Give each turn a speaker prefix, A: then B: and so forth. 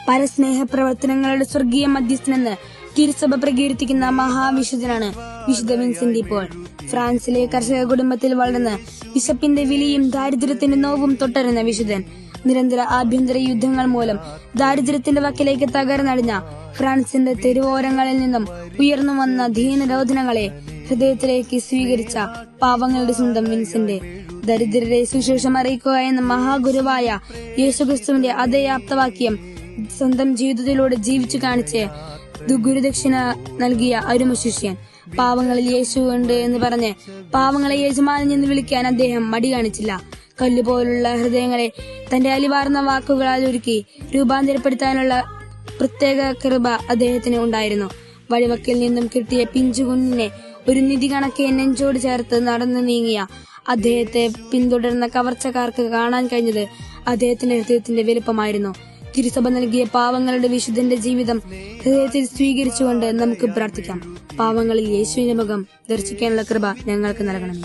A: പരസ്നേഹ പ്രവർത്തനങ്ങളുടെ സ്വർഗീയ മധ്യസ്ഥനെന്ന് തിരുസഭ പ്രകീർത്തിക്കുന്ന മഹാവിശുദ്ധനാണ് വിശുദ്ധ വിൻസെന്റ് പോൾ. ഫ്രാൻസിലെ കർഷക കുടുംബത്തിൽ വളർന്ന് വിശപ്പിന്റെ വിളിയും ദാരിദ്ര്യത്തിന്റെ നോവും തൊട്ടറിഞ്ഞ വിശുദ്ധൻ നിരന്തര ആഭ്യന്തര യുദ്ധങ്ങൾ മൂലം ദാരിദ്ര്യത്തിന്റെ വക്കിലേക്ക് തകർന്നടിഞ്ഞ ഫ്രാൻസിന്റെ തെരുവോരങ്ങളിൽ നിന്നും ഉയർന്നു വന്ന ദീനരോധനങ്ങളെ ഹൃദയത്തിലേക്ക് സ്വീകരിച്ച പാവങ്ങളുടെ സ്വന്തം വിൻസെന്റ് ദരിദ്രരെ സുവിശേഷം അറിയിക്കുക എന്ന മഹാഗുരുവായ യേശുക്രിസ്തുവിന്റെ അതേ ആപ്തവാക്യം സ്വന്തം ജീവിതത്തിലൂടെ ജീവിച്ചു കാണിച്ച് ഗുരുദക്ഷിണ നൽകിയ അരുമ ശിഷ്യൻ. പാവങ്ങളിൽ യേശു ഉണ്ട് എന്ന് പറഞ്ഞ് പാവങ്ങളെ യജമാനൻ എന്ന് വിളിക്കാൻ അദ്ദേഹം മടി കാണിച്ചില്ല. കല്ലുപോലുള്ള ഹൃദയങ്ങളെ തന്റെ അലിവാർന്ന വാക്കുകളാൽ ഒരുക്കി രൂപാന്തരപ്പെടുത്താനുള്ള പ്രത്യേക കൃപ അദ്ദേഹത്തിന് ഉണ്ടായിരുന്നു. വഴിവക്കിൽ നിന്നും കിട്ടിയ പിഞ്ചുകുഞ്ഞിനെ ഒരു നിധി കണക്കെ നെഞ്ചോട് ചേർത്ത് നടന്നു നീങ്ങിയ അദ്ദേഹത്തെ പിന്തുടർന്ന കവർച്ചക്കാർക്ക് കാണാൻ കഴിഞ്ഞത് അദ്ദേഹത്തിന്റെ ഹൃദയത്തിന്റെ വലുപ്പമായിരുന്നു. തിരുസഭ നൽകിയ പാവങ്ങളുടെ വിശുദ്ധന്റെ ജീവിതം ഹൃദയത്തിൽ സ്വീകരിച്ചുകൊണ്ട് നമുക്ക് പ്രാർത്ഥിക്കാം. പാവങ്ങളിൽ യേശുവിന്റെ മുഖം ദർശിക്കാനുള്ള കൃപ ഞങ്ങൾക്ക് നൽകണമേ.